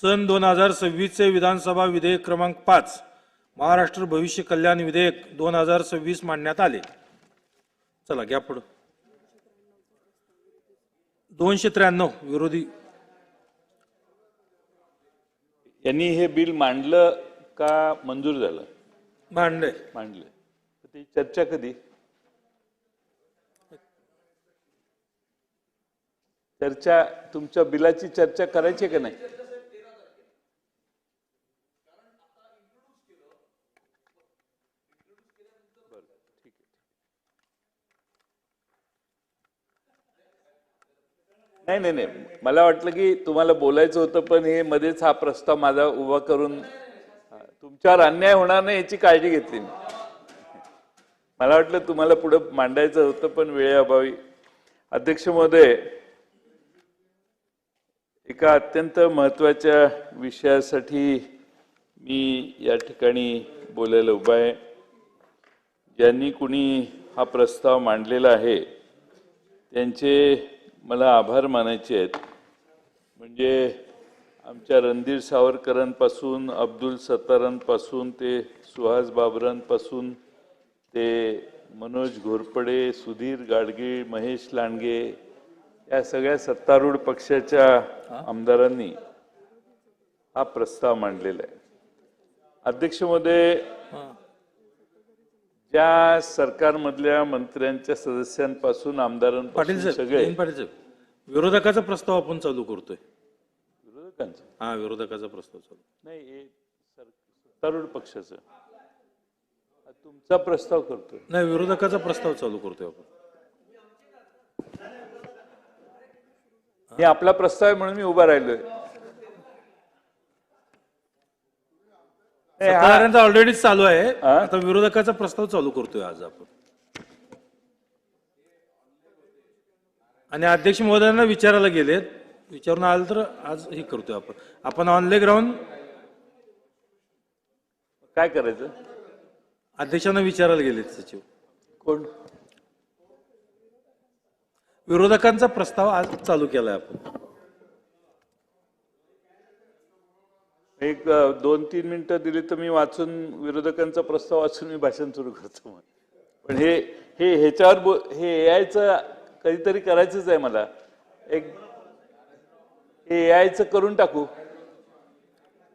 सन 2026 चे विधानसभा विधेयक क्रमांक 5 महाराष्ट्र भविष्य कल्याण विधेयक 2026 मांडण्यात आले। चला घ्या पुढे। 293 विरोधी यांनी हे बिल मांडलं का मंजूर झालं? मांडले। ती चर्चा कधी? चर्चा तुमच्या बिलाची चर्चा करायची का नाही? नाही नाही नाही, मला वाटलं की तुम्हाला बोलायचं होतं, पण हे मध्येच हा प्रस्ताव माझा उभा करून तुमच्यावर अन्याय होणार नाही याची काळजी घेतली मी। मला वाटलं तुम्हाला पुढे मांडायचं होतं, पण वेळेअभावी। अध्यक्ष महोदय, एका अत्यंत महत्त्वाच्या विषयासाठी मी या ठिकाणी बोलायला उभा आहे। ज्यांनी कुणी हा प्रस्ताव मांडलेला आहे त्यांचे मला आभार मानायचे आहेत। म्हणजे आमच्या रणधीर सावरकरांपासून, अब्दुल सत्तारांपासून ते सुहास बाबरांपासून ते मनोज घोरपडे, सुधीर गाडगीळ, महेश लांडगे या सगळ्या सत्तारूढ पक्षाच्या आमदारांनी हा प्रस्ताव मांडलेला आहे। अध्यक्ष महोदय, ज्या सरकारमधल्या मंत्र्यांच्या सदस्यांपासून आमदारांपासून सगळे विरोधकाचा प्रस्ताव आपण चालू करतोय। विरोधकांचा? हा, विरोधकाचा प्रस्ताव चालू नाही, हे सत्तारूढ पक्षाचं तुमचा प्रस्ताव करतोय? नाही, विरोधकाचा प्रस्ताव चालू करतोय आपण। हे आपला प्रस्ताव आहे म्हणून मी उभा राहिलोय। सत्ताधाऱ्यांचा ऑलरेडी चालू आहे, आता विरोधकाचा प्रस्ताव चालू करतोय आज आपण। आणि अध्यक्ष महोदयांना विचारायला गेलेत, विचारून आलं तर आज हे करतोय आपण ऑन द ग्राउंड। काय करायचं? अध्यक्षांना विचारायला गेलेत सचिव। कोण? विरोधकांचा प्रस्ताव आज चालू केलाय आपण। एक 2-3 मिनिटं दिली तर मी वाचून, विरोधकांचा प्रस्ताव वाचून मी भाषण सुरू करतो। पण हे ह्याच्यावर हे एआयचं कधीतरी करायचंच आहे मला। एक एआयचं करून टाकू।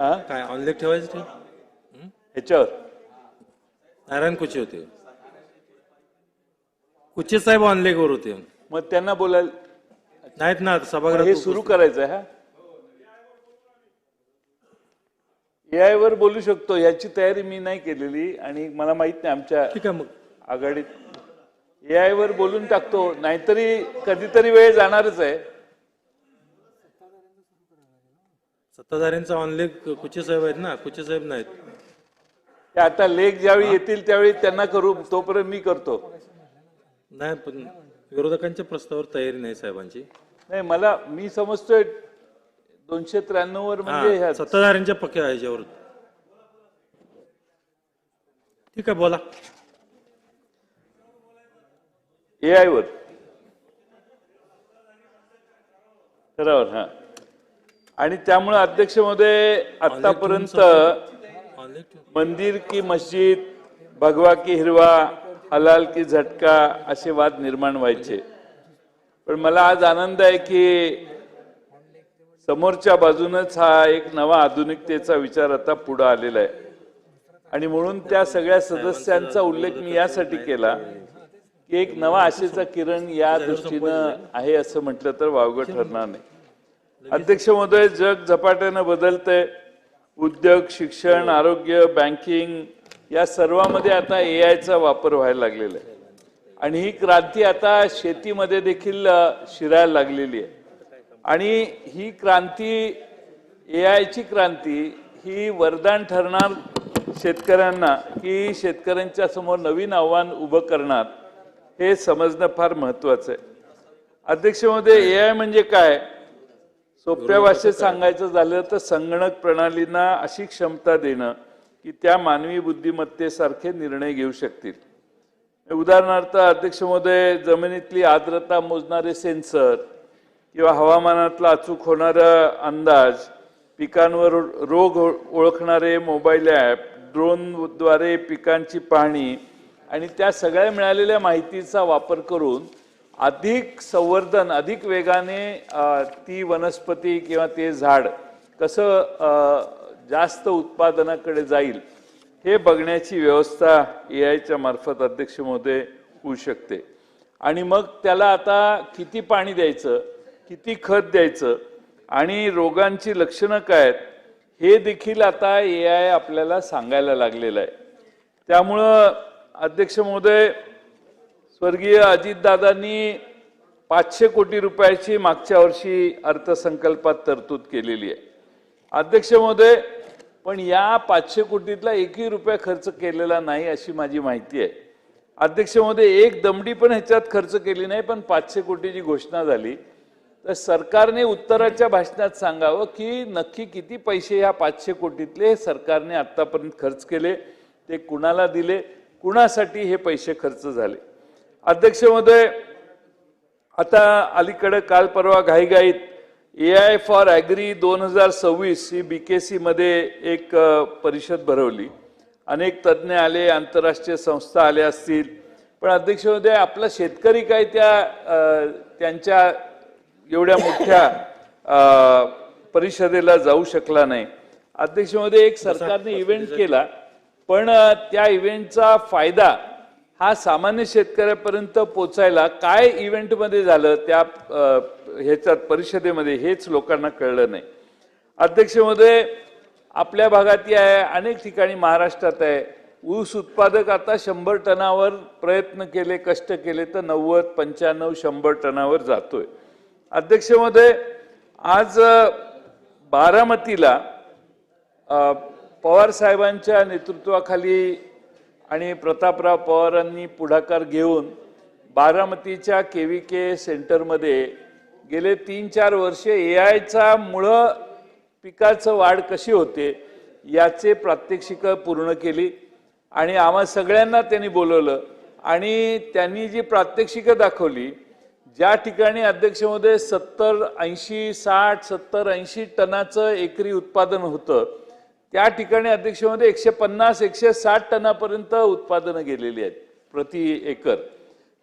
काय ऑनलाईन ठेवायचं? ह्याच्यावर नारायण कुचे होते, कुचे साहेब ऑनलाईनवर होते। मग त्यांना बोलायला नाहीत ना सभागृहात। हे सुरू करायचं आहे। एआय वर बोलू शकतो याची तयारी मी नाही केलेली, आणि मला माहित नाही आमच्या ठीक आहे मग आघाडीत एआय वर बोलून टाकतो, नाहीतरी कधीतरी वेळ जाणारच आहे। सत्ताधाऱ्यांचा ऑनलाईन कुचे साहेब आहेत ना, कुचे साहेब नाहीत ते आता लेख ज्यावेळी येतील त्यावेळी त्यांना करू, तोपर्यंत मी करतो। नाही, पण विरोधकांच्या प्रस्तावावर तयारी नाही साहेबांची। नाही, मी समजतोय 293 वर म्हणजे सत्ताधाऱ्यांच्या पक्या ह्याच्यावर। ठीक आहे, बोला। एआय वर ठरावर। हा, आणि त्यामुळे अध्यक्ष महोदय, आतापर्यंत मंदिर की मस्जिद, भगवा की हिरवा, हलाल की झटका असे वाद निर्माण व्हायचे। पण मला आज आनंद आहे की समोरच्या बाजूनच हा एक नवा आधुनिकतेचा विचार आता पुढे आलेला आहे। आणि म्हणून त्या सगळ्या सदस्यांचा उल्लेख मी यासाठी केला की एक नवा आशेचा किरण या दृष्टीनं आहे असं म्हटलं तर वावगं ठरणार नाही। अध्यक्ष महोदय, जग झपाट्यानं बदलतंय। उद्योग, शिक्षण, आरोग्य, बँकिंग या सर्वांमध्ये आता एआयचा वापर व्हायला लागलेला आहे, आणि ही क्रांती आता शेतीमध्ये देखील शिरायला लागलेली आहे। आणि ही क्रांती, एआयची क्रांती, ही वरदान ठरणार शेतकऱ्यांना, की शेतकऱ्यांच्या समोर नवीन आव्हान उभं करणार, हे समजणं फार महत्त्वाचं आहे। अध्यक्ष महोदय, एआय म्हणजे काय? सोप्या भाषेत सांगायचं झालं तर संगणक प्रणालींना अशी क्षमता देणं की त्या मानवी बुद्धिमत्तेसारखे निर्णय घेऊ शकतील। उदाहरणार्थ अध्यक्ष महोदय, जमिनीतली आर्द्रता मोजणारे सेन्सर किंवा हवामानातला अचूक होणारा अंदाज पिकांवर रोग ओळखणारे मोबाईल ॲप, ड्रोनद्वारे पिकांची पाहणी आणि त्या सगळ्या मिळालेल्या माहितीचा वापर करून अधिक संवर्धन, अधिक वेगाने ती वनस्पती किंवा ते झाड कसं जास्त उत्पादनाकडे जाईल हे बघण्याची व्यवस्था AIच्या मार्फत अध्यक्ष महोदय होऊ शकते. आणि मग त्याला आता किती पाणी द्यायचं, किती खत द्यायचं आणि रोगांची लक्षणं काय आहेत हे देखील आता AI आपल्याला सांगायला लागलेलं आहे. त्यामुळं अध्यक्ष महोदय, स्वर्गीय अजितदादांनी 500 कोटी रुपयाची मागच्या वर्षी अर्थसंकल्पात तरतूद केलेली आहे. अध्यक्ष महोदय, पण या 500 कोटीतला एकही रुपया खर्च केलेला नाही अशी माझी माहिती आहे. अध्यक्ष महोदय, एक दमडी पण ह्याच्यात खर्च केली नाही, पण 500 कोटीची घोषणा झाली. तर सरकारने उत्तराच्या भाषणात सांगावं की नक्की किती पैसे ह्या 500 कोटीतले सरकारने आतापर्यंत खर्च केले, ते कुणाला दिले, कुणासाठी हे पैसे खर्च झाले. अध्यक्ष महोदय, आता अलीकडे काल परवा घाईघाईत AI फॉर ॲग्री 2026 ही BKC मध्ये एक परिषद भरवली. अनेक तज्ज्ञ आले, आंतरराष्ट्रीय संस्था आल्या असतील, पण अध्यक्ष महोदय आपला शेतकरी काय त्यांच्या एवढ्या मोठ्या परिषदेला जाऊ शकला नाही. अध्यक्ष महोदय, एक सरकारने इव्हेंट केला, पण त्या इव्हेंटचा फायदा हा सामान्य शेतकऱ्यापर्यंत पोचायला काय इव्हेंटमध्ये झालं त्या ह्याच्यात परिषदेमध्ये हेच लोकांना कळलं नाही. अध्यक्ष महोदय, आपल्या भागात आहे, अनेक ठिकाणी महाराष्ट्रात आहे, ऊस उत्पादक आता 100 टनावर प्रयत्न केले, कष्ट केले तर 90, 95, 100 टनावर जातोय. अध्यक्ष महोदय, आज बारामतीला पवार साहेबांच्या नेतृत्वाखाली आणि प्रतापराव पवारांनी पुढाकार घेऊन बारामतीच्या KVK सेंटरमध्ये गेले 3-4 वर्षे AIचा मुळं पिकाचं वाढ कशी होते याचे प्रात्यक्षिक पूर्ण केली आणि आम्हा सगळ्यांना त्यांनी बोलवलं आणि त्यांनी जी प्रात्यक्षिकं दाखवली, ज्या ठिकाणी अध्यक्ष महोदय 70, 80, 60, 70, 80 टनाचं एकरी उत्पादन होतं, त्या ठिकाणी अध्यक्ष महोदय 150, 160 टनापर्यंत उत्पादनं गेलेली आहेत प्रति एकर.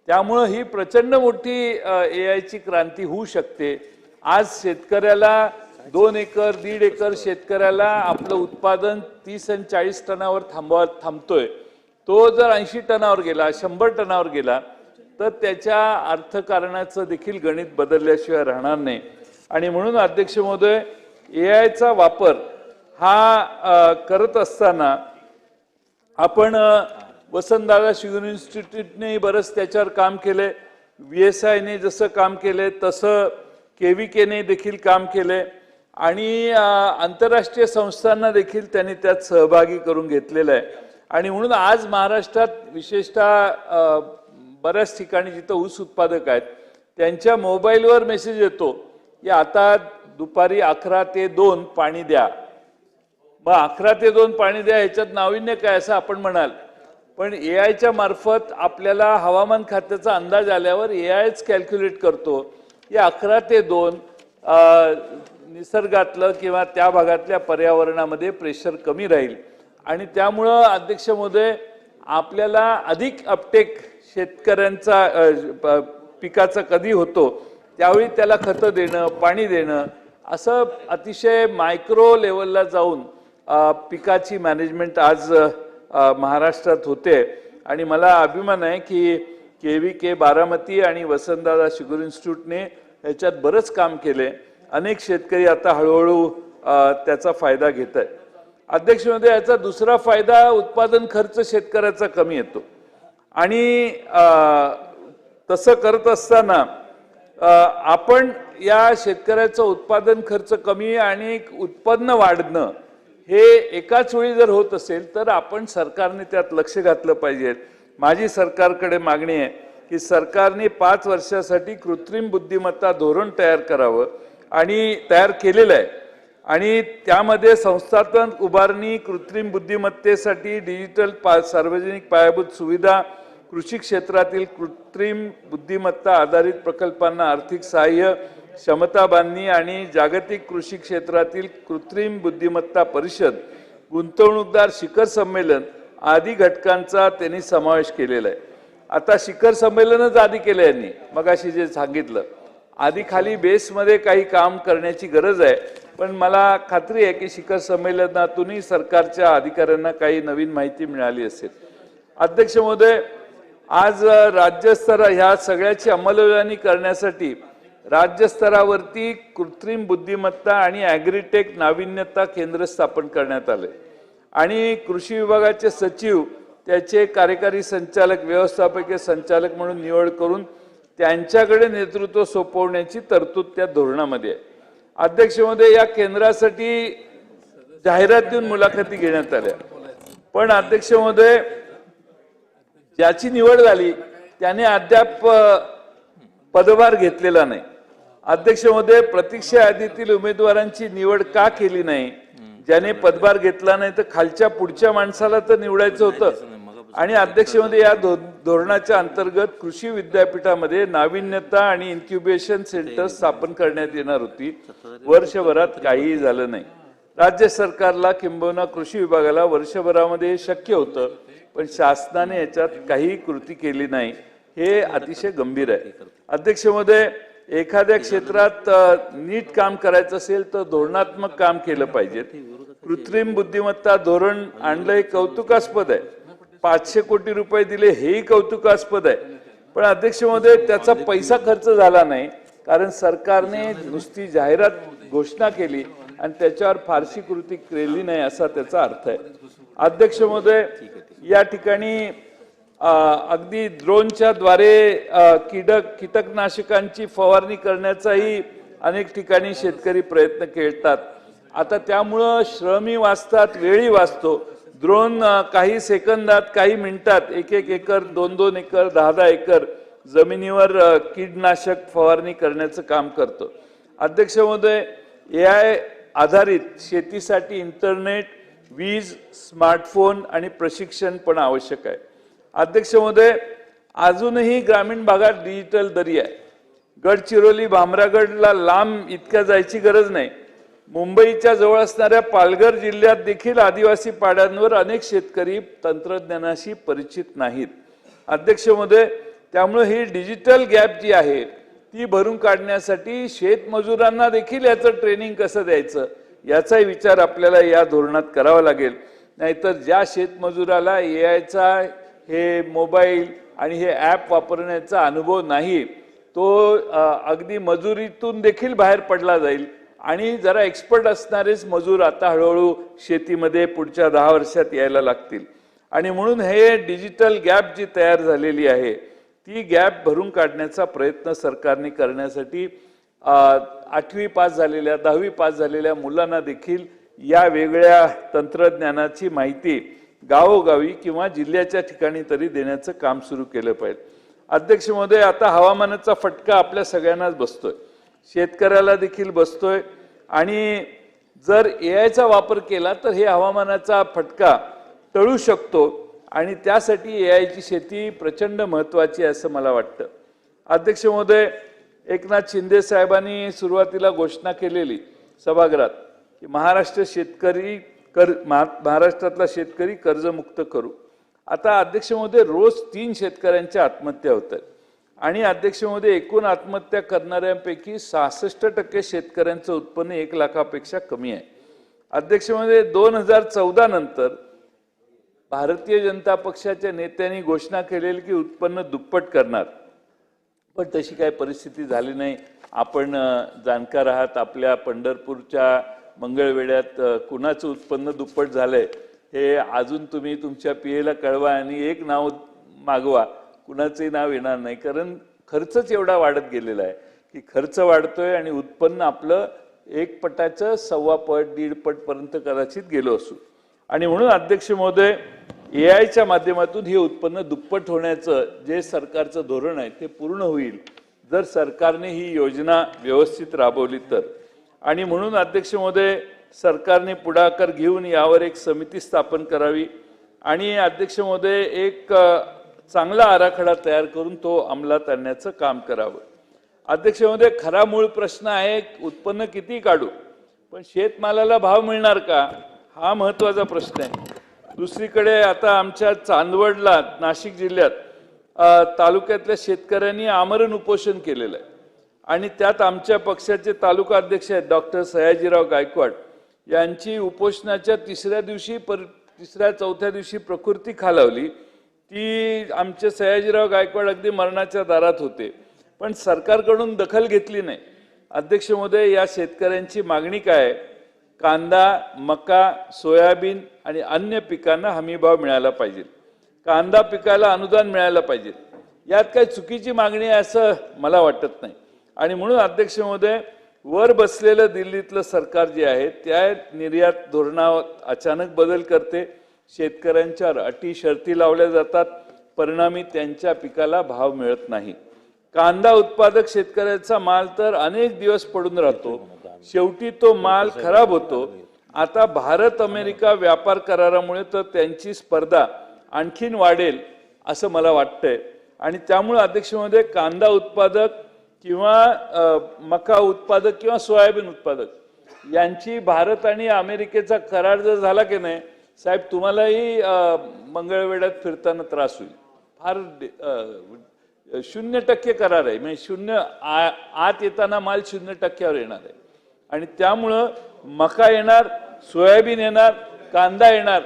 त्यामुळं ही प्रचंड मोठी AIची क्रांती होऊ शकते. आज शेतकऱ्याला 2 एकर, 1.5 एकर शेतकऱ्याला आपलं उत्पादन 30 आणि 40 टनावर थांबतोय, तो जर 80 टनावर गेला, 100 टनावर गेला तर त्याच्या अर्थकारणाचं देखील गणित बदलल्याशिवाय राहणार नाही. आणि म्हणून अध्यक्ष महोदय, AIचा वापर हा करत असताना आपण वसंतदादा शुगर इन्स्टिट्यूटने बरंच त्याच्यावर काम केले, VSIने जसं काम केले तसं KVKने देखील काम केले आणि आंतरराष्ट्रीय संस्थांना देखील त्यांनी त्यात सहभागी करून घेतलेलं आहे. आणि म्हणून आज महाराष्ट्रात विशेषतः बऱ्याच ठिकाणी जिथं ऊस उत्पादक आहेत त्यांच्या मोबाईलवर मेसेज येतो की आता दुपारी 11 ते 2 पाणी द्या. मग 11 ते 2 पाणी द्या ह्याच्यात नाविन्य काय असं आपण म्हणाल, पण AIच्या मार्फत आपल्याला हवामान खात्याचा अंदाज आल्यावर AIच कॅल्क्युलेट करतो या 11 ते 2 निसर्गातलं किंवा त्या भागातल्या पर्यावरणामध्ये प्रेशर कमी राहील. आणि त्यामुळं अध्यक्ष महोदय, आपल्याला अधिक अपटेक शेतकऱ्यांचा पिकाचा कधी होतो त्यावेळी त्याला खतं देणं, पाणी देणं, असं अतिशय मायक्रो लेवलला जाऊन पिकाची मॅनेजमेंट आज महाराष्ट्रात होते. आणि मला अभिमान आहे की KVK बारामती आणि वसंतदादा शुगर इन्स्टिट्यूटने याच्यात बरंच काम केले. अनेक शेतकरी आता हळूहळू त्याचा फायदा घेत आहेत. अध्यक्ष महोदय, याचा दुसरा फायदा उत्पादन खर्च शेतकऱ्याचा कमी येतो आणि तसं करत असताना आपण या शेतकऱ्याचं उत्पादन खर्च कमी आणि उत्पन्न वाढणं हे एकाच वेळी जर होत असेल तर आपण सरकारने त्यात लक्ष घातलं पाहिजे. माझी सरकारकडे मागणी आहे की सरकारने 5 वर्षासाठी कृत्रिम बुद्धिमत्ता धोरण तयार करावं आणि तयार केलेलं आहे आणि त्यामध्ये संस्थात्मक उभारणी, कृत्रिम बुद्धिमत्तेसाठी डिजिटल सार्वजनिक पायाभूत सुविधा, कृषी क्षेत्रातील कृत्रिम बुद्धिमत्ता आधारित प्रकल्पांना आर्थिक सहाय्य, क्षमता बांधणी आणि जागतिक कृषी क्षेत्रातील कृत्रिम बुद्धिमत्ता परिषद, गुंतवणूकदार शिखर संमेलन आदी घटकांचा त्यांनी समावेश केलेला आहे. आता शिखर संमेलनच आधी केलं यांनी, मगाशी जे सांगितलं. आधी खाली बेसमध्ये काही काम करण्याची गरज आहे, पण मला खात्री आहे की शिखर संमेलनातूनही सरकारच्या अधिकाऱ्यांना काही नवीन माहिती मिळाली असेल. अध्यक्ष महोदय, आज राज्यस्तर ह्या सगळ्याची अंमलबजावणी करण्यासाठी राज्यस्तरावरती कृत्रिम बुद्धिमत्ता आणि ॲग्रीटेक नाविन्यता केंद्र स्थापन करण्यात आले आणि कृषी विभागाचे सचिव, त्याचे कार्यकारी संचालक, व्यवस्थापकीय संचालक म्हणून निवड करून त्यांच्याकडे नेतृत्व सोपवण्याची तरतूद त्या धोरणामध्ये आहे. अध्यक्ष महोदय, या केंद्रासाठी जाहिरातीतून मुलाखती घेण्यात आल्या, पण अध्यक्ष महोदय, ज्याची निवड झाली त्याने अद्याप पदभार घेतलेला नाही. अध्यक्ष महोदय, प्रतीक्षा यादीतील उमेदवारांची निवड का केली नाही? ज्याने पदभार घेतला नाही तर खालच्या पुढच्या माणसाला तर निवडायचं होतं. आणि अध्यक्ष महोदय, या धोरणाच्या अंतर्गत कृषी विद्यापीठामध्ये नाविन्यता आणि इन्क्युबेशन सेंटर स्थापन करण्यात येणार होती. वर्षभरात काहीही झालं नाही. राज्य सरकारला किंबहुना कृषी विभागाला वर्षभरामध्ये हे शक्य होतं, पण शासनाने याच्यात काही कृती केली नाही. हे अतिशय गंभीर आहे. अध्यक्ष महोदय, एखाद्या क्षेत्रात नीट काम करायचं असेल तर धोरणात्मक काम केलं पाहिजे. कृत्रिम बुद्धिमत्ता धोरण आणलं हे कौतुकास्पद आहे. 500 कोटी रुपये दिले हेही कौतुकास्पद आहे. पण अध्यक्ष महोदय, त्याचा पैसा खर्च झाला नाही, कारण सरकारने नुसती जाहिरात घोषणा केली आणि त्याच्यावर फारशी कृती केली नाही असा त्याचा अर्थ आहे. अध्यक्ष महोदय, या ठिकाणी अगदी ड्रोनच्या द्वारे कीटकनाशकांची फवारणी करण्याचाही अनेक ठिकाणी शेतकरी प्रयत्न करतात. आता त्यामुळं श्रमही वाचतात, वेळही वाचतो. ड्रोन काही सेकंदात, काही मिनिटात 1-1 एकर, 2-2 एकर, 10-10 एकर जमिनीवर कीटनाशक फवारणी करण्याचं काम करतो. अध्यक्ष महोदय, AI आधारित शेतीसाठी इंटरनेट, वीज, स्मार्टफोन आणि प्रशिक्षण पण आवश्यक आहे. अध्यक्ष महोदय, अजूनही ग्रामीण भागात डिजिटल दरी आहे. गडचिरोली, भामरागडला लांब इतक्या जायची गरज नाही. मुंबईच्या जवळ असणाऱ्या पालघर जिल्ह्यात देखील आदिवासी पाड्यांवर अनेक शेतकरी तंत्रज्ञानाशी परिचित नाहीत. अध्यक्ष महोदय, त्यामुळे ही डिजिटल गॅप जी आहे ती भरून काढण्यासाठी शेतमजुरांना देखील याचं ट्रेनिंग कसं द्यायचं याचाही विचार आपल्याला या धोरणात करावा लागेल. नाहीतर ज्या शेतमजुराला AIचा हे मोबाईल आणि हे ॲप वापरण्याचा अनुभव नाही, तो अगदी मजुरीतून देखील बाहेर पडला जाईल. आणि जरा एक्सपर्ट असणारेच मजूर आता हळूहळू शेतीमध्ये पुढच्या 10 वर्षात यायला लागतील. आणि म्हणून हे डिजिटल गॅप जी तयार झालेली आहे ती गॅप भरून काढण्याचा प्रयत्न सरकारने करण्यासाठी 8वी पास झालेल्या, 10वी पास झालेल्या मुलांना देखील या वेगळ्या तंत्रज्ञानाची माहिती गावोगावी किंवा जिल्ह्याच्या ठिकाणी तरी देण्याचं काम सुरू केलं पाहिजे. अध्यक्ष महोदय, आता हवामानाचा फटका आपल्या सगळ्यांनाच बसतोय, शेतकऱ्याला देखील बसतोय. आणि जर AIचा वापर केला तर हे हवामानाचा फटका टळू शकतो आणि त्यासाठी AIची शेती प्रचंड महत्त्वाची आहे असं मला वाटतं. अध्यक्ष महोदय, एकनाथ शिंदे साहेबांनी सुरुवातीला घोषणा केलेली सभागृहात की महाराष्ट्रातला शेतकरी कर्जमुक्त करू. आता अध्यक्ष महोदय, रोज 3 शेतकऱ्यांच्या आत्महत्या होत आहेत आणि अध्यक्ष महोदय, एकूण आत्महत्या करणाऱ्यांपैकी 66% शेतकऱ्यांचं उत्पन्न 1 लाखापेक्षा कमी आहे. अध्यक्ष महोदय, 2014 नंतर भारतीय जनता पक्षाच्या नेत्यांनी घोषणा केलेली की उत्पन्न दुप्पट करणार, पण तशी काही परिस्थिती झाली नाही. आपण जाणकार आहात, आपल्या पंढरपूरच्या मंगळवेढ्यात कुणाचं उत्पन्न दुप्पट झालंय हे अजून तुम्ही तुमच्या PA कळवा आणि एक नाव मागवा, कुणाचंही नाव येणार नाही. कारण खर्चच एवढा वाढत गेलेला आहे की खर्च वाढतोय आणि उत्पन्न आपलं 1 पटाचं 1.25 पट 1.5 पट पर्यंत कदाचित गेलो असू. आणि म्हणून अध्यक्ष महोदय, AIच्या माध्यमातून हे उत्पन्न दुप्पट होण्याचं जे सरकारचं धोरण आहे ते पूर्ण होईल जर सरकारने ही योजना व्यवस्थित राबवली तर. आणि म्हणून अध्यक्ष महोदय, सरकारने पुढाकार घेऊन यावर एक समिती स्थापन करावी आणि अध्यक्ष महोदय, एक चांगला आराखडा तयार करून तो अंमलात आणण्याचं काम करावं. अध्यक्ष महोदय, खरा मूळ प्रश्न आहे उत्पन्न किती काढू, पण शेतमालाला भाव मिळणार का, हा महत्वाचा प्रश्न आहे. दुसरीकडे आता आमच्या चांदवडला नाशिक जिल्ह्यात तालुक्यातल्या शेतकऱ्यांनी आमरण उपोषण केलेलं आहे आणि त्यात आमच्या पक्षाचे तालुका अध्यक्ष आहेत डॉक्टर सयाजीराव गायकवाड यांची उपोषणाच्या तिसऱ्या चौथ्या दिवशी प्रकृती खालावली. ती आमचे सयाजीराव गायकवाड अगदी मरणाच्या दारात होते, पण सरकारकडून दखल घेतली नाही. अध्यक्ष महोदय, या शेतकऱ्यांची मागणी काय आहे? कांदा, मका, सोयाबीन आणि अन्य पिकांना हमीभाव मिळाला पाहिजे, कांदा पिकाला अनुदान मिळालं पाहिजे. यात काही चुकीची मागणी आहे असं मला वाटत नाही. आणि म्हणून अध्यक्ष महोदय, वर बसलेलं दिल्लीतलं सरकार जे आहे त्या निर्यात धोरणावर अचानक बदल करते, शेतकऱ्यांच्यावर अटी शर्ती लावल्या जातात, परिणामी त्यांच्या पिकाला भाव मिळत नाही. कांदा उत्पादक शेतकऱ्याचा माल तर अनेक दिवस पडून राहतो, शेवटी तो माल खराब होतो. आता भारत अमेरिका व्यापार करारामुळे तर त्यांची स्पर्धा आणखीन वाढेल असं मला वाटतंय. आणि त्यामुळे अध्यक्ष महोदय, कांदा उत्पादक किंवा मका उत्पादक किंवा सोयाबीन उत्पादक यांची भारत आणि अमेरिकेचा करार जर झाला की नाही साहेब, तुम्हालाही मंगळवेढ्यात फिरताना त्रास होईल. फार 0% करार आहे, म्हणजे आत येताना माल 0%वर येणार आहे. आणि त्यामुळं मका येणार, सोयाबीन येणार, कांदा येणार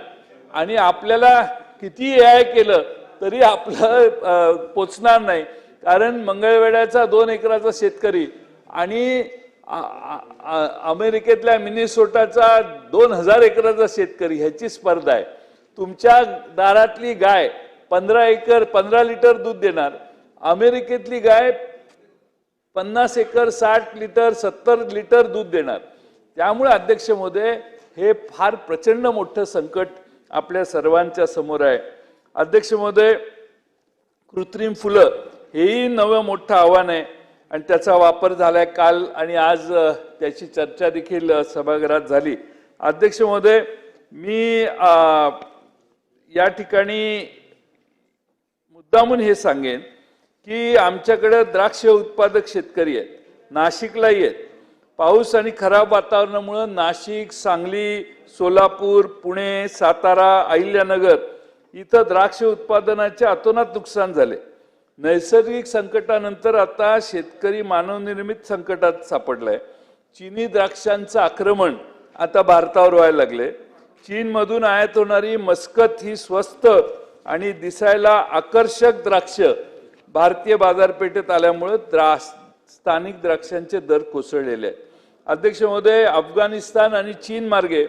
आणि आपल्याला किती AI केलं तरी आपलं पोचणार नाही. कारण मंगळवेढ्याचा 2 एकराचा शेतकरी आणि अमेरिकेतल्या मिनेसोटाचा 2000 एकराचा शेतकरी ह्याची स्पर्धा आहे. तुमच्या दारातली गाय 15 लिटर दूध देणार, अमेरिकेतली गाय 50 एकर 60 लिटर 70 लिटर दूध देणार. त्यामुळे अध्यक्ष महोदय, हे फार प्रचंड मोठं संकट आपल्या सर्वांच्या समोर आहे. अध्यक्ष महोदय, कृत्रिम फुलं हेही नवं मोठं आव्हान आहे आणि त्याचा वापर झालाय. काल आणि आज त्याची चर्चा देखील सभागृहात झाली. अध्यक्ष महोदय, मी या ठिकाणी मुद्दामून हे सांगेन की आमच्याकडे द्राक्ष उत्पादक शेतकरी आहेत, नाशिकलाही आहेत. पाऊस आणि खराब वातावरणामुळे नाशिक, सांगली, सोलापूर, पुणे, सातारा, अहिल्यानगर इथं द्राक्ष उत्पादनाचे अतोनात नुकसान झाले. नैसर्गिक संकटानंतर आता शेतकरी मानवनिर्मित संकटात सापडलाय. चीनी द्राक्षांचं आक्रमण आता भारतावर व्हायला लागले. चीनमधून आयात होणारी मस्कत ही स्वस्त आणि दिसायला आकर्षक द्राक्ष भारतीय बाजारपेठेत आल्यामुळे स्थानिक द्राक्षांचे दर कोसळलेले आहेत. अध्यक्ष महोदय, अफगाणिस्तान आणि चीन मार्गे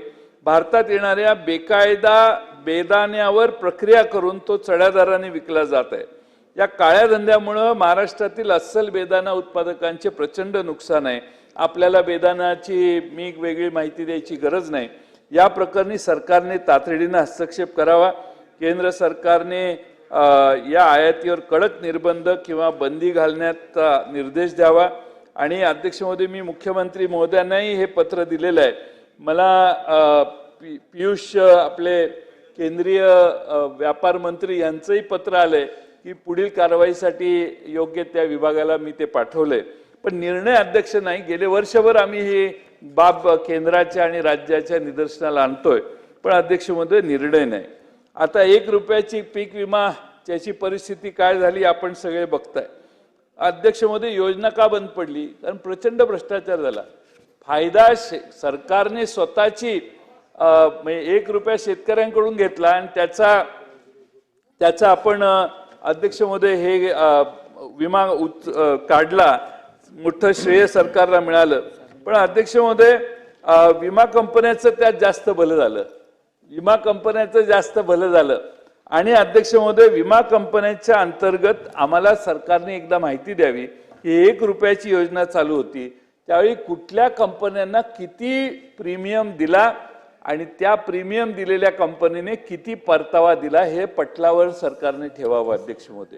भारतात येणाऱ्या बेकायदा बेदाण्यावर प्रक्रिया करून तो चढ्या दराने विकला जात आहे. या काळ्या धंद्यामुळे महाराष्ट्रातील अस्सल बेदाणा उत्पादकांचे प्रचंड नुकसान आहे. आपल्याला बेदाण्याची मी वेगळी माहिती द्यायची गरज नाही. या प्रकरणी सरकारने तातडीने हस्तक्षेप करावा. केंद्र सरकारने या आयातीवर कडक निर्बंध किंवा बंदी घालण्याचा निर्देश द्यावा. आणि अध्यक्ष महोदय, मी मुख्यमंत्री महोदयांनाही हे पत्र दिलेलं आहे. मला पियुष आपले केंद्रीय व्यापार मंत्री यांचंही पत्र आलंय की पुढील कारवाईसाठी योग्य त्या विभागाला मी ते पाठवलंय. पण निर्णय अध्यक्ष नाही. गेले वर्षभर आम्ही ही बाब केंद्राच्या आणि राज्याच्या निदर्शनाला आणतोय, पण अध्यक्ष महोदय निर्णय नाही. आता 1 रुपयाची पीक विमा त्याची परिस्थिती काय झाली आपण सगळे बघताय. अध्यक्ष महोदय, योजना का बंद पडली? कारण प्रचंड भ्रष्टाचार झाला. फायदा सरकारने स्वतःची 1 रुपया शेतकऱ्यांकडून घेतला आणि त्याचा आपण अध्यक्ष महोदय हे विमा काढला. मोठं श्रेय सरकारला मिळालं. पण अध्यक्ष महोदय, विमा कंपन्याचं त्यात जास्त भलं झालं. विमा कंपन्याचं जास्त भलं झालं. आणि अध्यक्ष महोदय, विमा कंपन्यांच्या अंतर्गत आम्हाला सरकारने एकदा माहिती द्यावी की 1 रुपयाची योजना चालू होती त्यावेळी कुठल्या कंपन्यांना किती प्रीमियम दिला आणि त्या प्रीमियम दिलेल्या कंपनीने किती परतावा दिला हे पटलावर सरकारने ठेवावं. अध्यक्ष महोदय,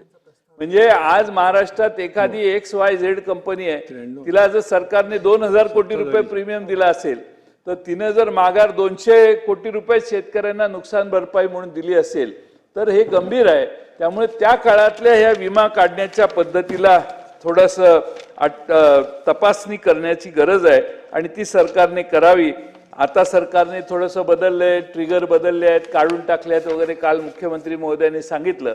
म्हणजे आज महाराष्ट्रात एखादी XYZ कंपनी आहे, तिला जर सरकारने 2000 कोटी रुपये प्रीमियम दिला असेल तर तिने जर माघार 200 कोटी रुपये शेतकऱ्यांना नुकसान भरपाई म्हणून दिली असेल तर हे गंभीर आहे. त्यामुळे त्या काळातल्या ह्या विमा काढण्याच्या पद्धतीला थोडंसं तपासणी करण्याची गरज आहे आणि ती सरकारने करावी. आता सरकारने थोडंसं बदललंय, ट्रिगर बदलले आहेत, काढून टाकले आहेत वगैरे, काल मुख्यमंत्री महोदयांनी सांगितलं.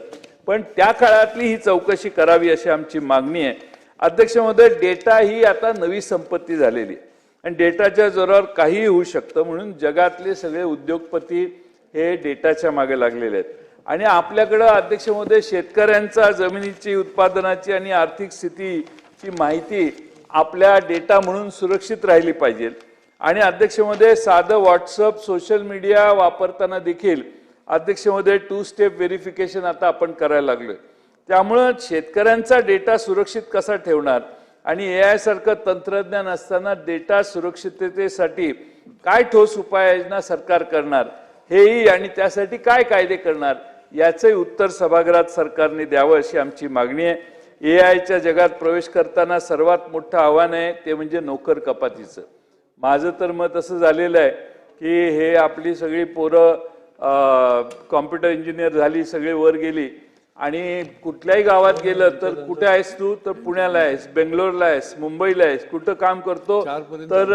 पण त्या काळातली ही चौकशी करावी अशी आमची मागणी आहे. अध्यक्ष महोदय, डेटा ही आता नवी संपत्ती झालेली आहे आणि डेटाच्या जोरावर काहीही होऊ शकतं, म्हणून जगातले सगळे उद्योगपती हे डेटाच्या मागे लागलेले आहेत. आणि आपल्याकडं अध्यक्ष महोदय शेतकऱ्यांचा जमिनीची, उत्पादनाची आणि आर्थिक स्थितीची माहिती आपल्या डेटा म्हणून सुरक्षित राहिली पाहिजे. आणि अध्यक्ष महोदय, साधं व्हॉट्सअप, सोशल मीडिया वापरताना देखील अध्यक्ष महोदय 2 स्टेप व्हेरिफिकेशन आता आपण करायला लागलोय. त्यामुळं शेतकऱ्यांचा डेटा सुरक्षित कसा ठेवणार आणि AI सारखं तंत्रज्ञान असताना डेटा सुरक्षिततेसाठी काय ठोस उपाययोजना सरकार करणार हेही, आणि त्यासाठी काय कायदे करणार याचंही उत्तर सभागृहात सरकारने द्यावं अशी आमची मागणी आहे. AIच्या जगात प्रवेश करताना सर्वात मोठं आव्हान आहे ते म्हणजे नोकर कपातीचं. माझं तर मत असं झालेलं आहे की हे आपली सगळी पोरं कॉम्प्युटर इंजिनियर झाली, सगळे वर गेली आणि कुठल्याही गावात गेलं तर कुठे आहेस तू, तर पुण्याला आहेस, बेंगलोरला आहेस, मुंबईला आहेस, कुठं काम करतो तर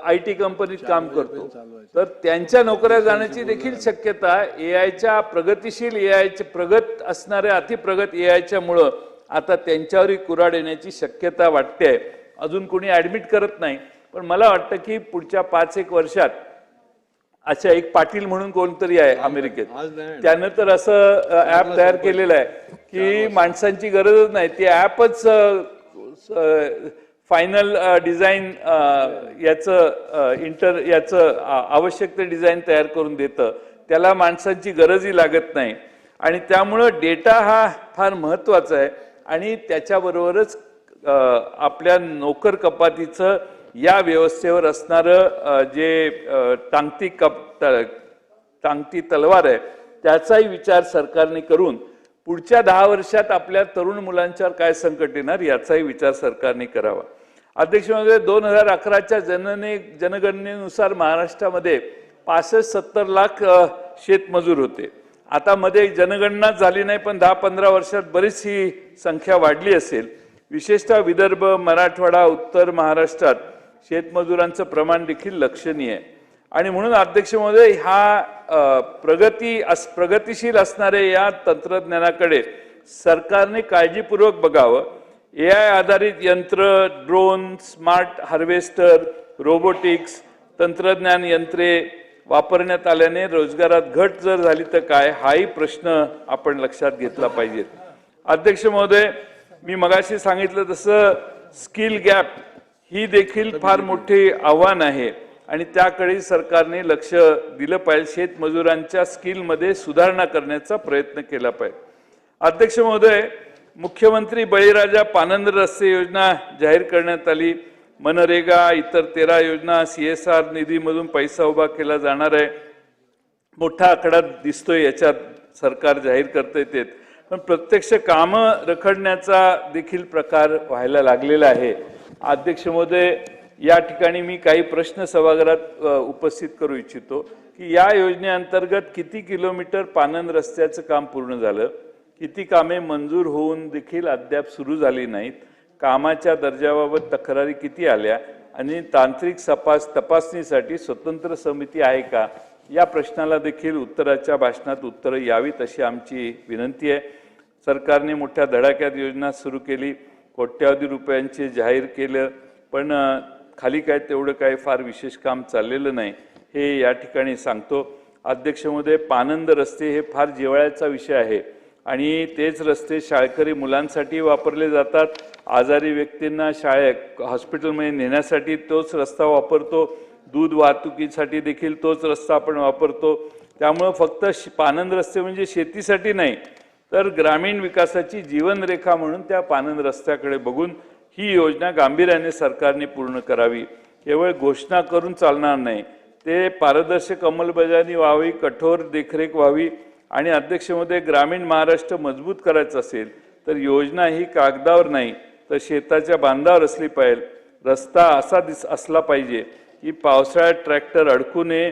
IT कंपनीत काम करतो. तर त्यांच्या नोकऱ्या जाण्याची देखील शक्यता AIच्या प्रगतिशील, AIचे प्रगत असणाऱ्या, अतिप्रगत AIच्या मुळे आता त्यांच्यावरही कुऱ्हाड येण्याची शक्यता वाटते. अजून कोणी ऍडमिट करत नाही, पण मला वाटतं की पुढच्या 5-1 वर्षात अच्छा एक पाटील म्हणून कोणतरी आहे अमेरिकेत, त्यानं तर असं ऍप तयार केलेलं आहे की माणसांची गरजच नाही, ते ऍपच फायनल डिझाईन याचं आवश्यक ते डिझाईन तयार करून देतं. त्याला माणसांची गरजही लागत नाही. आणि त्यामुळं डेटा हा फार महत्त्वाचा आहे आणि त्याच्याबरोबरच आपल्या नोकर कपातीचं या व्यवस्थेवर असणारं जे टांगती तलवार आहे त्याचाही विचार सरकारने करून पुढच्या 10 वर्षात आपल्या तरुण मुलांच्यावर काय संकट येणार याचाही विचार सरकारने करावा. अध्यक्ष महोदय, 2011च्या जनगणनेनुसार महाराष्ट्रामध्ये 65-70 लाख शेतमजूर होते. आता मध्ये जनगणना झाली नाही, पण 10-15 वर्षात बरीच ही संख्या वाढली असेल. विशेषतः विदर्भ, मराठवाडा, उत्तर महाराष्ट्रात शेतमजुरांचं प्रमाण देखील लक्षणीय आहे. आणि म्हणून अध्यक्ष महोदय, हा प्रगतिशील असणारे या तंत्रज्ञानाकडे सरकारने काळजीपूर्वक बघावं. AI आधारित यंत्र, ड्रोन, स्मार्ट हार्वेस्टर, रोबोटिक्स, तंत्रज्ञान यंत्रे वापरण्यात आल्याने रोजगारात घट जर झाली तर काय, हाही प्रश्न आपण लक्षात घेतला पाहिजे. अध्यक्ष महोदय, मी मगाशी सांगितलं तसं स्किल गॅप ही देखील फार मोठे आव्हान आहे आणि त्याकडे सरकारने लक्ष दिलं पाहिजे. शेतमजुरांच्या स्किलमध्ये सुधारणा करण्याचा प्रयत्न केला पाहिजे. अध्यक्ष महोदय, मुख्यमंत्री बळीराजा पानंद रस्ते योजना जाहीर करण्यात आली. मनरेगा, इतर 13 योजना, CSR निधीमधून पैसा उभा केला जाणार आहे. मोठा आकडा दिसतोय याच्यात, सरकार जाहीर करते ते, पण प्रत्यक्ष कामं रखडण्याचा देखील प्रकार व्हायला लागलेला आहे. अध्यक्ष महोदय, या ठिकाणी मी काही प्रश्न सभागृहात उपस्थित करू इच्छितो की या योजनेअंतर्गत किती किलोमीटर पानंद रस्त्याचं काम पूर्ण झालं, किती कामे मंजूर होऊन देखील अद्याप सुरू झाली नाहीत, कामाच्या दर्जाबाबत तक्रारी किती आल्या आणि तांत्रिक तपासणीसाठी स्वतंत्र समिती आहे का, या प्रश्नाला देखील उत्तराच्या भाषणात उत्तरं यावीत अशी आमची विनंती आहे. सरकारने मोठ्या धडाक्यात योजना सुरू केली, कोट्यावधी रुपयांचे जाहीर केलं, पण खाली काय तेवढं काय फार विशेष काम चाललेलं नाही हे या ठिकाणी सांगतो. अध्यक्ष महोदय, पानंद रस्ते हे फार जिव्हाळ्याचा विषय आहे आणि तेच रस्ते शाळकरी मुलांसाठी वापरले जातात. आजारी व्यक्तींना हॉस्पिटलमध्ये नेण्यासाठी तोच रस्ता वापरतो. दूध वाहतुकीसाठी देखील तोच रस्ता आपण वापरतो. त्यामुळं फक्त पानंद रस्ते म्हणजे शेतीसाठी नाही, तर ग्रामीण विकासाची जीवनरेखा म्हणून त्या पानंद रस्त्याकडे बघून ही योजना गांभीर्याने सरकारने पूर्ण करावी. केवळ घोषणा करून चालणार नाही, ते पारदर्शक अंमलबजावणी व्हावी, कठोर देखरेख व्हावी. आणि अध्यक्ष महोदय, ग्रामीण महाराष्ट्र मजबूत करायचं असेल तर योजना ही कागदावर नाही तर शेताच्या बांधावर असली पाहिजे. रस्ता असा असला पाहिजे की पावसाळ्यात ट्रॅक्टर अडकू नये,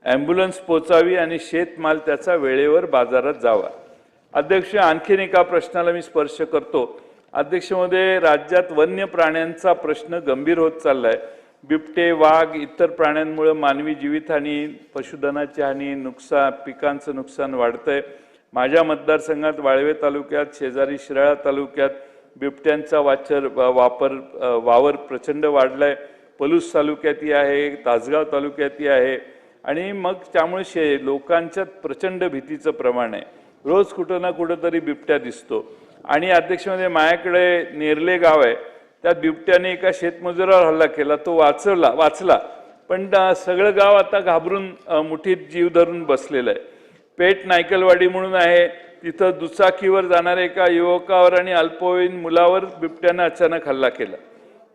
ॲम्ब्युलन्स पोचावी आणि शेतमाल त्याचा वेळेवर बाजारात जावा. अध्यक्ष, आणखीन एका प्रश्नाला मी स्पर्श करतो. अध्यक्ष महोदय, राज्यात वन्य प्राण्यांचा प्रश्न गंभीर होत चाललाय. बिबटे, वाघ, इतर प्राण्यांमुळे मानवी जीवितहानी, पशुधनाची हानी, नुकसान, पिकांचं नुकसान वाढतंय. माझ्या मतदारसंघात वाळवे तालुक्यात, शेजारी शिराळा तालुक्यात बिबट्यांचा वावर प्रचंड वाढलाय. पलूस तालुक्यातही आहे, तासगाव तालुक्यातही आहे. आणि मग त्यामुळे लोकांच्यात प्रचंड भीतीचं प्रमाण आहे. रोज कुठं ना कुठं तरी बिबट्या दिसतो. आणि अध्यक्षमध्ये माझ्याकडे नेरले गाव आहे, त्यात बिबट्याने एका शेतमजुरावर हल्ला केला. तो वाचला, पण सगळं गाव आता घाबरून मुठीत जीव धरून बसलेलं आहे. पेठ नायकलवाडी म्हणून आहे, तिथं दुचाकीवर जाणाऱ्या एका युवकावर आणि अल्पवयीन मुलावर बिबट्याने अचानक हल्ला केला.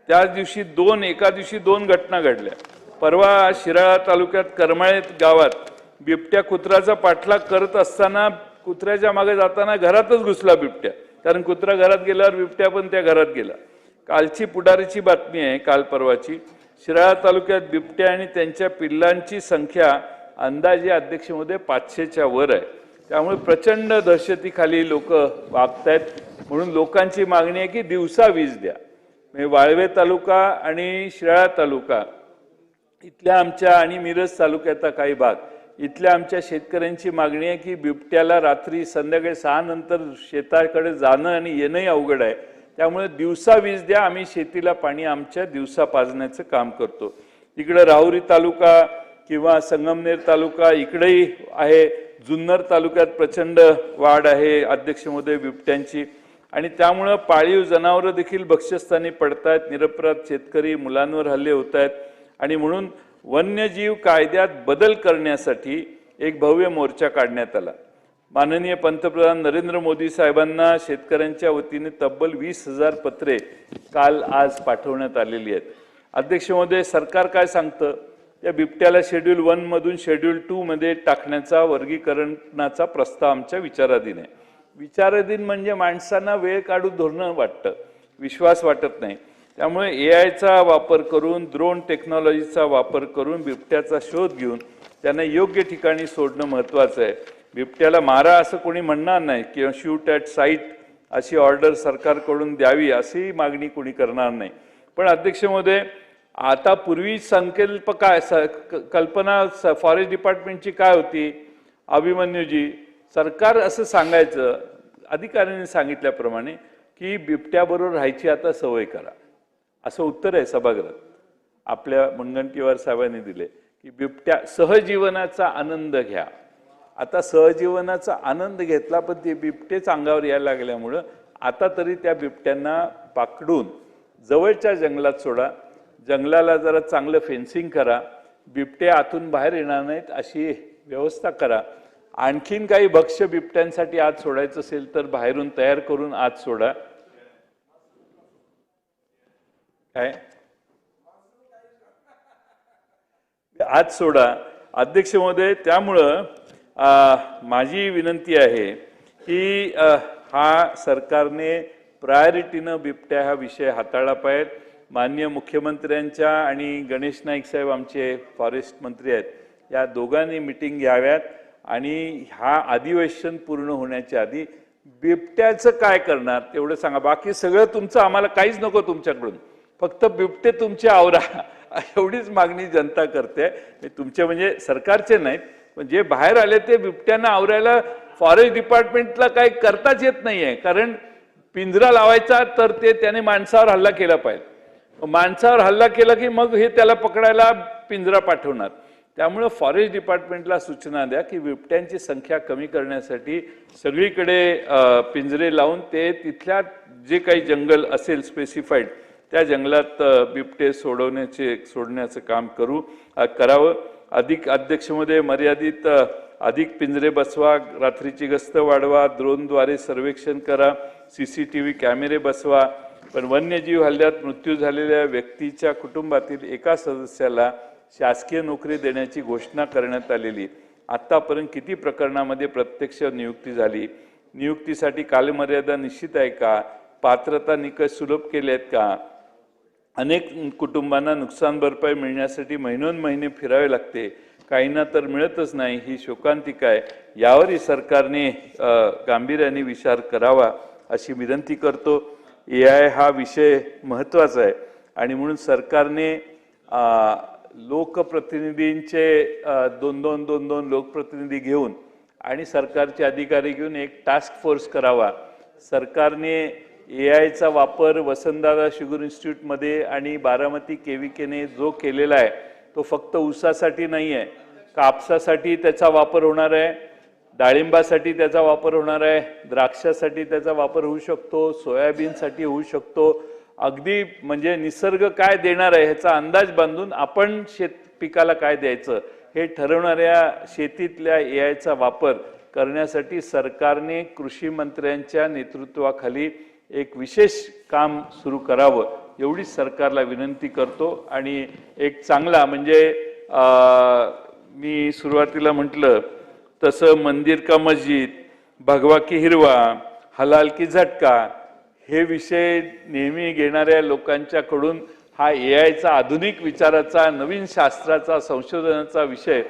त्याच दिवशी एका दिवशी दोन घटना घडल्या. परवा शिराळा तालुक्यात करमाळे गावात बिबट्या कुत्र्याचा पाठलाग करत असताना कुत्र्याच्या मागे जाताना घरातच घुसला बिबट्या. कारण कुत्रा घरात गेल्यावर बिबट्या पण त्या घरात गेला. कालची पुढारीची बातमी आहे, काल परवाची. शिराळा तालुक्यात बिबट्या आणि त्यांच्या पिल्लांची संख्या अंदाजे अध्यक्ष महोदय 500च्या वर आहे. त्यामुळे प्रचंड दहशतीखाली लोक वागतायत. म्हणून लोकांची मागणी आहे की दिवसा वीज द्या. म्हणजे वाळवे तालुका आणि शिराळा तालुका इथल्या आमच्या आणि मिरज तालुक्याचा काही भाग इथल्या आमच्या शेतकऱ्यांची मागणी आहे की बिबट्याला रात्री संध्याकाळी 6 नंतर शेताकडे जाणं आणि येणंही अवघड आहे. त्यामुळे दिवसा वीज द्या. आम्ही शेतीला पाणी आमच्या दिवसा पाजण्याचं काम करतो. इकडे राहुरी तालुका किंवा संगमनेर तालुका इकडेही आहे. जुन्नर तालुक्यात प्रचंड वाढ आहे अध्यक्ष महोदय बिबट्यांची. आणि त्यामुळं पाळीव जनावरं देखील भक्ष्यस्थानी पडतायत. निरपराध शेतकरी, मुलांवर हल्ले होत आहेत. आणि म्हणून वन्यजीव कायद्यात बदल करण्यासाठी एक भव्य मोर्चा काढण्यात आला. माननीय पंतप्रधान नरेंद्र मोदी साहेबांना शेतकऱ्यांच्या वतीने तब्बल 20,000 पत्रे आज पाठवण्यात आलेली आहेत. अध्यक्ष महोदय, सरकार काय सांगतं, या बिबट्याला शेड्यूल 1 मधून शेड्यूल 2 मध्ये टाकण्याचा वर्गीकरणाचा प्रस्ताव आमच्या विचाराधीन आहे. विचाराधीन म्हणजे माणसांना वेळ काढून धोरणं वाटतं, विश्वास वाटत नाही. त्यामुळे एआयचा वापर करून, ड्रोन टेक्नॉलॉजीचा वापर करून बिबट्याचा शोध घेऊन त्यांना योग्य ठिकाणी सोडणं महत्त्वाचं आहे. बिबट्याला मारा असं कोणी म्हणणार नाही किंवा शूट ॲट साईट अशी ऑर्डर सरकारकडून द्यावी अशी मागणी कोणी करणार नाही. पण अध्यक्ष महोदय, आता पूर्वी संकल्प काय, कल्पना फॉरेस्ट डिपार्टमेंटची काय होती, अभिमन्यूजी, सरकार असं सांगायचं अधिकाऱ्यांनी सांगितल्याप्रमाणे की बिबट्याबरोबर राहायची आता सवय करा, असं उत्तर आहे सभागृहात. आपल्या मुनगंटीवार साहेबांनी दिले की बिबट्या सहजीवनाचा आनंद घ्या. आता सहजीवनाचा आनंद घेतला, पण ते बिबटेच अंगावर यायला लागल्यामुळं आता तरी त्या बिबट्यांना पाकडून जवळच्या जंगलात सोडा. जंगलाला जरा चांगलं फेन्सिंग करा. बिबटे आतून बाहेर येणार नाहीत अशी व्यवस्था करा. आणखीन काही भक्ष्य बिबट्यांसाठी आत सोडायचं असेल तर बाहेरून तयार करून आत सोडा. काय आत सोडा अध्यक्ष महोदय. त्यामुळं माझी विनंती आहे की हा सरकारने प्रायोरिटीनं बिबट्या हा विषय हाताळला पाहिजे. माननीय मुख्यमंत्र्यांच्या आणि गणेश नाईक साहेब आमचे फॉरेस्ट मंत्री आहेत, या दोघांनी मिटिंग घ्याव्यात आणि हा अधिवेशन पूर्ण होण्याच्या आधी बिबट्याचं काय करणार तेवढं सांगा. बाकी सगळं तुमचं, आम्हाला काहीच नको तुमच्याकडून, फक्त बिबटे तुमचे आवरा एवढीच मागणी जनता करते. तुमचे म्हणजे सरकारचे नाहीत, पण जे बाहेर आले ते बिबट्यांना आवरायला फॉरेस्ट डिपार्टमेंटला काही करताच येत नाहीये. कारण पिंजरा लावायचा तर त्याने माणसावर हल्ला केला पाहिजे. माणसावर हल्ला केला की मग हे त्याला पकडायला पिंजरा पाठवणार. त्यामुळे फॉरेस्ट डिपार्टमेंटला सूचना द्या की बिबट्यांची संख्या कमी करण्यासाठी सगळीकडे पिंजरे लावून ते तिथल्या जे काही जंगल असेल स्पेसिफाईड त्या जंगलात बिबटे सोडण्याचं काम करावं. अधिक अध्यक्षमध्ये मर्यादित अधिक पिंजरे बसवा, रात्रीची गस्त वाढवा, ड्रोनद्वारे सर्वेक्षण करा, CCTV कॅमेरे बसवा. पण वन्यजीव हल्ल्यात मृत्यू झालेल्या व्यक्तीच्या कुटुंबातील एका सदस्याला शासकीय नोकरी देण्याची घोषणा करण्यात आलेली. आतापर्यंत किती प्रकरणामध्ये प्रत्यक्ष नियुक्ती झाली? नियुक्तीसाठी कालमर्यादा निश्चित आहे का? पात्रता निकष सुलभ केले आहेत का? अनेक कुटुंबांना नुकसान भरपाई मिळण्यासाठी महिनोन्महिने फिरावे लागते, काहींना तर मिळतच नाही. ही शोकांतिका आहे. यावरही सरकारने गांभीर्याने विचार करावा अशी विनंती करतो. AI हा विषय महत्त्वाचा आहे आणि म्हणून सरकारने लोकप्रतिनिधींचे दोन लोकप्रतिनिधी घेऊन आणि सरकारचे अधिकारी घेऊन एक टास्क फोर्स करावा. सरकारने AIचा वापर वसंतदादा शुगर इन्स्टिट्यूटमध्ये आणि बारामती केविकेने जो केलेला आहे तो फक्त ऊसासाठी नाही आहे, कापसासाठी त्याचा वापर होणार आहे, डाळिंबासाठी त्याचा वापर होणार आहे, द्राक्षासाठी त्याचा वापर होऊ शकतो, सोयाबीनसाठी होऊ शकतो. अगदी म्हणजे निसर्ग काय देणार आहे ह्याचा अंदाज बांधून आपण पिकाला काय द्यायचं हे ठरवणाऱ्या शेतीतल्या AIचा वापर करण्यासाठी सरकारने कृषी मंत्र्यांच्या नेतृत्वाखाली एक विशेष काम सुरू करावं एवढीच सरकारला विनंती करतो. आणि एक चांगला म्हणजे मी सुरुवातीला म्हटलं तसं मंदिर का मस्जिद, भगवा की हिरवा, हलाल की झटका हे विषय नेहमी घेणाऱ्या लोकांच्याकडून हा AIचा आधुनिक विचाराचा, नवीन शास्त्राचा, संशोधनाचा विषय